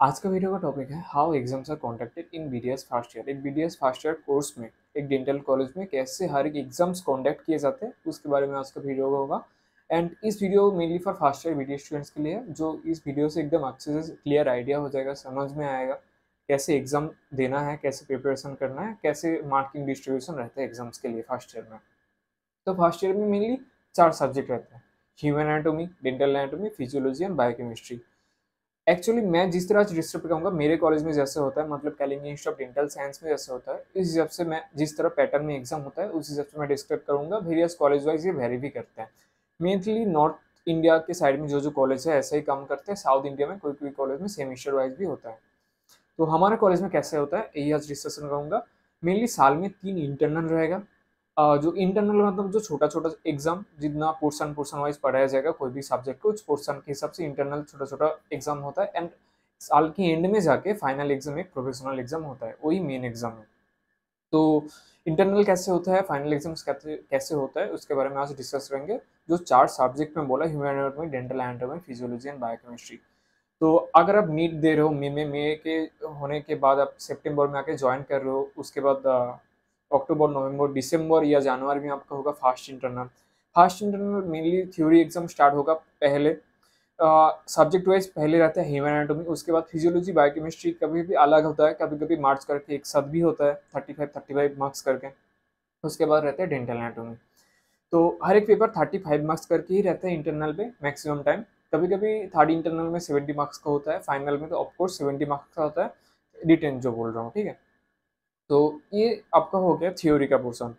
आज का वीडियो का टॉपिक है how exams are conducted in BDS first year. एक बीडीएस फर्स्ट ईयर कोर्स में एक डेंटल कॉलेज में कैसे हर एक एग्जाम्स कंडक्ट किए जाते हैं उसके बारे में आज का वीडियो होगा। एंड इस video mainly for first year BDS students के लिए है, जो इस वीडियो से एकदम अच्छे से क्लियर आइडिया हो जाएगा, समझ में आएगा कैसे एग्जाम देना है, कैसे प्रिपरेशन करना है, कैसे मार्किंग डिस्ट्रीब्यूशन रहता है एग्जाम्स के लिए फर्स्ट ईयर में। तो फर्स्ट ईयर में मेनली 4 सब्जेक्ट रहते हैं: human anatomy, dental anatomy, physiology and biochemistry. Actually मैं जिस तरह से डिस्क्राइब करूँगा मेरे कॉलेज में जैसे होता है, मतलब Kalinga institute of dental science में जैसे होता है, इस हिसाब से मैं जिस तरह पैटर्न में एग्जाम होता है उस हिसाब से मैं डिस्क्राइब करूँगा। वेरियस कॉलेज वाइज ये वेरी भी करते हैं। मेनली नॉर्थ इंडिया के साइड में जो कॉलेज है ऐसे ही काम करते हैं। साउथ इंडिया में कोई कोई कॉलेज में सेमेस्टर वाइज भी होता है। तो हमारे कॉलेज में कैसे होता है यही आज डिस्कशन करूँगा। मेनली साल में 3 इंटरनल रहेगा। जो इंटरनल मतलब जो छोटा छोटा एग्जाम, जितना पोर्शन पोर्शन वाइज पढ़ाया जाएगा कोई भी सब्जेक्ट को, उस पोर्शन के हिसाब से इंटरनल छोटा छोटा एग्जाम होता है। एंड साल के एंड में जाके फाइनल एग्जाम एक प्रोफेशनल एग्जाम होता है, वही मेन एग्जाम है। तो इंटरनल कैसे होता है, फाइनल एग्जाम्स कैसे कैसे होता है, उसके बारे में आज डिस्कस करेंगे। जो 4 सब्जेक्ट में बोला, human anatomy, dental anatomy, physiology and biochemistry. तो अगर आप नीट दे रहे हो, मई के होने के बाद आप सितंबर में आके ज्वाइन कर रहे हो, उसके बाद अक्टूबर, नवंबर, दिसंबर या जनवरी में आपका होगा fast internal. Fast internal mainly theory exam start होगा पहले। सब्जेक्ट वाइज पहले रहता है ह्यूमन एनाटॉमी, उसके बाद फिजियोलॉजी, बायोकेमिस्ट्री कभी भी अलग होता है, कभी कभी मार्च करके एक साथ भी होता है 35 मार्क्स करके। उसके बाद रहता है डेंटल एनाटॉमी। तो हर एक पेपर 35 मार्क्स करके ही रहता है इंटरनल पे मैक्सिमम टाइम। कभी कभी थर्ड इंटरनल में 70 मार्क्स का होता है, फाइनल में तो ऑफकोर्स 70 मार्क्स का होता है, रिटेन जो बोल रहा हूँ, ठीक है। तो ये आपका हो गया थ्योरी का पोर्शन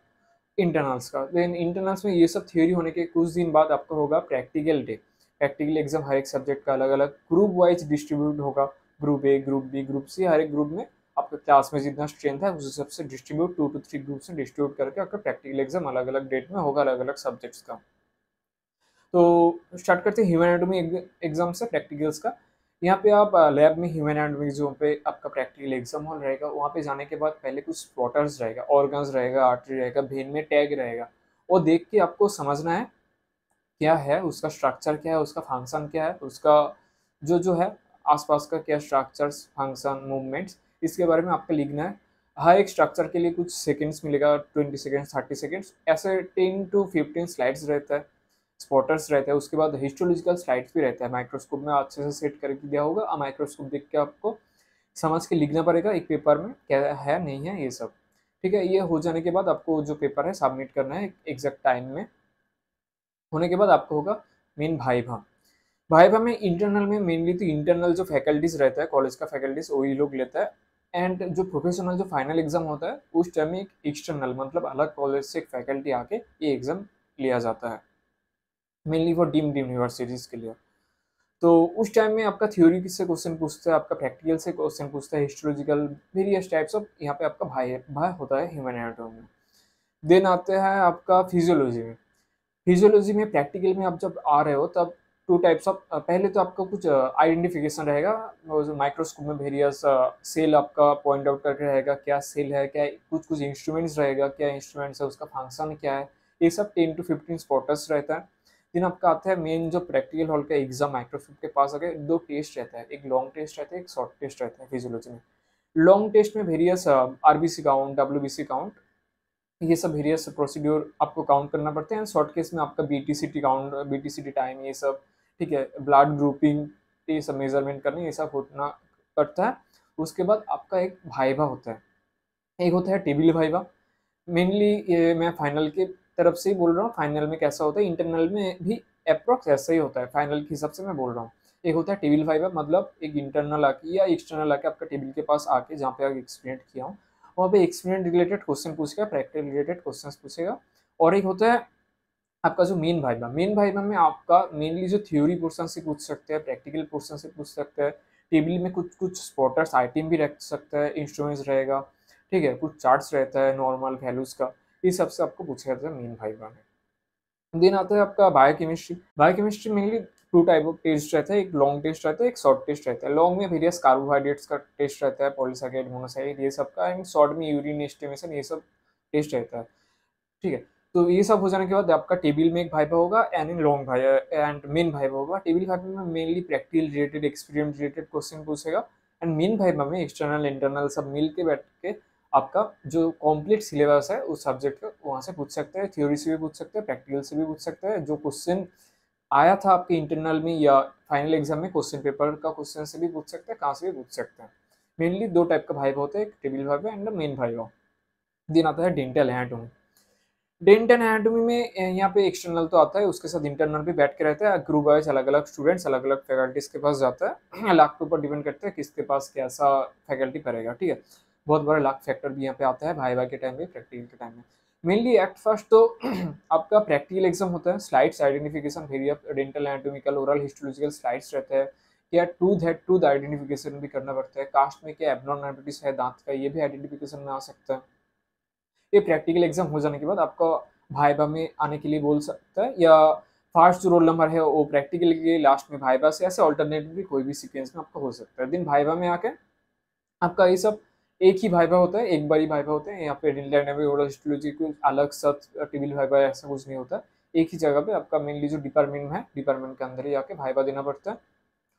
इंटरनल्स का। देन इंटरनल्स में ये सब थ्योरी होने के कुछ दिन बाद आपका होगा प्रैक्टिकल डे। प्रैक्टिकल एग्जाम हर एक सब्जेक्ट का अलग अलग ग्रुप वाइज डिस्ट्रीब्यूट होगा। Group A, group B, group C, हर एक ग्रुप में आपका क्लास में जितना स्ट्रेंथ है उस हिसाब से डिस्ट्रीब्यूट 2 to 3 ग्रुप से डिस्ट्रीब्यूट करके आपका प्रैक्टिकल एग्जाम अलग अलग डेट में होगा, अलग अलग सब्जेक्ट्स का। तो स्टार्ट करते हैं ह्यूमन एनाटॉमी एग्जाम से, प्रैक्टिकल्स का। यहाँ पे आप लैब में ह्यूमन एनाटॉमी जो पे आपका प्रैक्टिकल एग्जाम हॉल रहेगा, वहाँ पे जाने के बाद पहले कुछ स्पॉटर्स रहेगा, ऑर्गन्स रहेगा, आर्टरी रहेगा, वेन में टैग रहेगा। वो देख के आपको समझना है क्या है उसका स्ट्रक्चर, क्या है उसका फंक्शन, क्या है उसका जो जो है आसपास का क्या स्ट्रक्चर्स, फंक्शन, मूवमेंट्स, इसके बारे में आपको लिखना है। हर एक स्ट्रक्चर के लिए कुछ सेकंड्स मिलेगा, 20 सेकंड्स, 30 सेकंड्स, ऐसे 10 to 15 स्लाइड्स रहता है, स्पॉटर्स रहता है। उसके बाद हिस्टोलॉजिकल स्लाइड्स भी रहता है, माइक्रोस्कोप में अच्छे से सेट करके दिया होगा और माइक्रोस्कोप देख के आपको समझ के लिखना पड़ेगा एक पेपर में क्या है नहीं है ये सब, ठीक है। ये हो जाने के बाद आपको जो पेपर है सबमिट करना है एग्जैक्ट टाइम में। होने के बाद आपको होगा मेन भाइभा। भाइभा में इंटरनल में मेनली तो इंटरनल जो फैकल्टीज रहता है कॉलेज का, फैकल्टीज वही लोग लेता है। एंड जो प्रोफेशनल जो फाइनल एग्जाम होता है उस टाइम में एक एक्सटर्नल मतलब अलग कॉलेज से एक फैकल्टी आके ये एग्जाम लिया जाता है, मेनली फॉर डीम्ड यूनिवर्सिटीज के लिए। तो उस टाइम में आपका थ्योरी से क्वेश्चन पूछता है, आपका प्रैक्टिकल से क्वेश्चन पूछता है, हिस्टोलॉजिकल वेरियस टाइप्स ऑफ यहाँ पे आपका भाई भाई होता है ह्यूमन एनाटॉमी में। देन आते हैं आपका फिजियोलॉजी में। फिजियोलॉजी में प्रैक्टिकल में आप जब आ रहे हो तब 2 टाइप्स ऑफ, पहले तो आपका कुछ आइडेंटिफिकेशन रहेगा। माइक्रोस्कोप में वेरियस सेल आपका पॉइंट आउट करके रहेगा, क्या सेल है, क्या कुछ कुछ इंस्ट्रूमेंट्स रहेगा, क्या इंस्ट्रूमेंट्स है, उसका फंक्शन क्या है, ये सब 10 to 15 स्पॉटर्स रहता है। दिन आपका आता है मेन जो प्रैक्टिकल हॉल का एग्जाम, माइक्रोस्कोप के पास आके 2 टेस्ट रहता है, एक लॉन्ग टेस्ट रहता है, एक शॉर्ट टेस्ट रहता है फिजियोलॉजी में। लॉन्ग टेस्ट में various RBC count, WBC count, ये सब वेरियस प्रोसीड्योर आपको काउंट करना पड़ते हैं। शॉर्ट केस में आपका बीटीसीटी काउंट, बीटीसीटी टाइम, ये सब, ठीक है, ब्लड ग्रुपिंग, ये सब मेजरमेंट करने, ये सब होना पड़ता है। उसके बाद आपका एक भाइबा होता है, एक होता है टेबल भाइबा। मेनली ये मैं फाइनल के तरफ से ही बोल रहा हूँ, फाइनल में कैसा होता है, इंटरनल में भी अप्रोक्स ऐसा ही होता है, फाइनल के हिसाब से मैं बोल रहा हूँ। एक होता है टेबल फाइबर, मतलब एक इंटरनल आके या एक्सटर्नल आके आपका टेबल के पास आके जहाँ पे आप एक्सपेरिमेंट किया हूँ वहाँ पे एक्सपेरिमेंट रिलेटेड क्वेश्चन पूछेगा, प्रैक्टिकल रिलेटेड क्वेश्चन पूछेगा। और एक होता है आपका जो मेन भाइबा। मेन भाइबा में आपका मेनली जो थ्योरी पोर्शन से पूछ सकते हैं, प्रैक्टिकल पोर्शन से पूछ सकते हैं। टेबल में कुछ कुछ स्पॉटर्स आइटम भी रख सकता है, इंस्ट्रूमेंट्स रहेगा, ठीक है, कुछ चार्ट्स रहता है नॉर्मल वैल्यूज का, इस सबसे आपको पूछा जाता है मेन भाइबा में। देन आता है आपका biochemistry. Biochemistry mainly 2 type of test रहता है, एक लॉन्ग टेस्ट रहता है, एक शॉर्ट टेस्ट रहता है। लॉन्ग में वेरियस कार्बोहाइड्रेट्स का टेस्ट रहता है, पॉलीसैकेराइड, मोनोसैकेराइड, ये सब का। एंड शॉर्ट में यूरिन एस्टिमेशन, ये सब टेस्ट रहता है, ठीक है। तो ये सब हो जाने के बाद आपका टेबल में एक भाइबा होगा and long viva and main viva होगा। टेबल भाइबा में mainly practical related, experience related question पूछेगा। एंड मेन वाइवा में एक्सटर्नल इंटरनल सब मिल के बैठ के आपका जो कॉम्प्लीट सिलेबस है उस सब्जेक्ट का वहाँ से पूछ सकते हैं, थ्योरी से भी पूछ सकते हैं, प्रैक्टिकल से भी पूछ सकते हैं। जो क्वेश्चन आया था आपके इंटरनल में या फाइनल एग्जाम में क्वेश्चन पेपर का क्वेश्चन से भी पूछ सकते हैं, कहाँ से भी पूछ सकते हैं। मेनली दो टाइप का वाइवा होता है, एक table viva and main viva. दिन आता है डेंटल एनाटॉमी। डेंटल एनाटॉमी में यहाँ पे एक्सटर्नल तो आता है, उसके साथ इंटरनल भी बैठ के रहता है। ग्रुप वाइज अलग अलग स्टूडेंट्स अलग अलग फैकल्टीज के पास जाता है। लाख के ऊपर डिपेंड करता है किसके पास कैसा फैकल्टी पड़ेगा, ठीक है। बहुत बड़ा लाख फैक्टर भी यहाँ पे आता है वाइवा के टाइम में, प्रैक्टिकल के टाइम में। मेनली एट फर्स्ट तो आपका प्रैक्टिकल एग्जाम होता है, slides identification various dental anatomical oral histological slides रहते हैं। या टूथ है, टूथ आइडेंटिफिकेशन भी करना पड़ता है। कास्ट में क्या एब्नॉर्मलिटीज है दांत का, ये भी आइडेंटिफिकेशन में आ सकता है। ये प्रैक्टिकल एग्जाम हो जाने के बाद आपका वाइवा में आने के लिए बोल सकता है, या फर्स्ट जो रोल नंबर है वो प्रैक्टिकल के लास्ट में वाइवा से, ऐसे ऑल्टरनेटिवली कोई भी सीक्वेंस में आपका हो सकता है। दिन वाइवा में आके आपका ये सब एक ही वाइवा होता है, एक बारी वाइवा होते हैं। यहाँ पे डेंटल ओरल हिस्टोलॉजी को अलग सा टेबल वाइवा ऐसा कुछ नहीं होता। एक ही जगह पे आपका मेनली जो डिपार्टमेंट है, डिपार्टमेंट के अंदर ही आके वाइवा देना पड़ता है।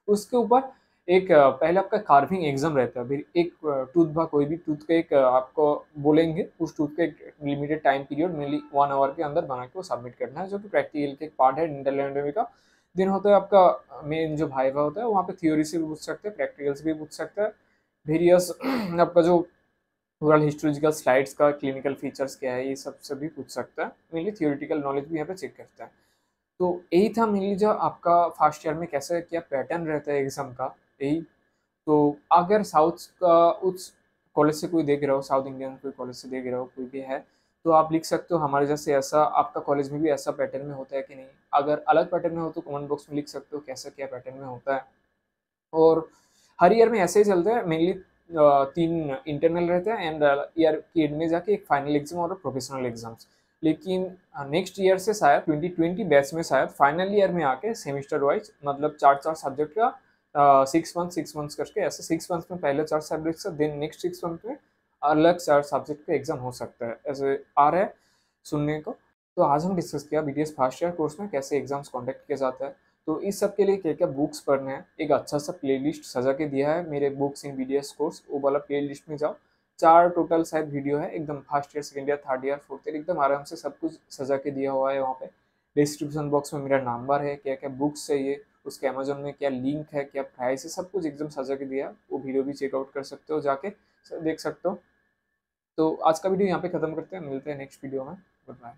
उसके ऊपर एक पहले आपका कार्विंग एग्जाम रहता है, फिर एक टूथ का कोई भी टूथ का एक आपको बोलेंगे, उस टूथ का एक limited time period mainly 1 hour के अंदर बना के वो सबमिट करना है, जो कि प्रैक्टिकल के एक पार्ट है डेंटल एनाटॉमी का। दिन होता है आपका मेन जो वाइवा होता है, वहाँ पे थ्योरी से भी पूछ सकते हैं, प्रैक्टिकल से भी पूछ सकते हैं। वेरियस आपका जो ओरल हिस्टोलॉजिकल स्लाइड्स का क्लिनिकल फीचर्स क्या है, ये सब से भी पूछ सकता है। मेनली थियोरिटिकल नॉलेज भी यहाँ पे चेक करता है। तो यही था मेनली जो आपका फर्स्ट ईयर में कैसे क्या पैटर्न रहता है एग्जाम का, यही। तो अगर साउथ का उस कॉलेज से कोई देख रहा हो, साउथ इंडियन कोई कॉलेज से देख रहा हो, कोई भी है, तो आप लिख सकते हो हमारे जैसे ऐसा आपका कॉलेज में भी ऐसा पैटर्न में होता है कि नहीं। अगर अलग पैटर्न में हो तो कमेंट बॉक्स में लिख सकते हो कैसा क्या पैटर्न में होता है। और हर ईयर में ऐसे ही चलते हैं मेनली। 3 इंटरनल रहते हैं एंड ईयर के एंड में जाके एक फाइनल एग्जाम और प्रोफेशनल एग्जाम्स। लेकिन नेक्स्ट ईयर से शायद 2020 बैच में शायद फाइनल ईयर में आके सेमिस्टर वाइज मतलब 4-4 सब्जेक्ट का 6 मंथ्स करके, ऐसे 6 मंथ्स में पहले 4 सब्जेक्ट से देन नेक्स्ट 6 मंथ में अलग 4 सब्जेक्ट का एग्जाम हो सकता है, ऐसे आ रहा है सुनने को। तो आज हम डिस्कस किया बीडीएस फर्स्ट ईयर कोर्स में कैसे एग्जाम्स कॉन्डक्ट किया जाता है। तो इस सब के लिए क्या क्या बुक्स पढ़ने हैं, एक अच्छा सा प्लेलिस्ट सजा के दिया है मेरे बुक्स इन बीडीएस कोर्स, वो वाला प्लेलिस्ट में जाओ। 4 टोटल शायद वीडियो है, एकदम first year second year third year fourth year एकदम आराम से सब कुछ सजा के दिया हुआ है। वहाँ पे डिस्क्रिप्शन बॉक्स में मेरा नंबर है, क्या क्या बुक्स चाहिए, उसके अमेजोन में क्या लिंक है, क्या प्राइस है, सब कुछ एकदम सजा के दिया। वो वीडियो भी चेकआउट कर सकते हो जाके, देख सकते हो। तो आज का वीडियो यहाँ पे खत्म करते हैं, मिलते हैं नेक्स्ट वीडियो में। Good bye.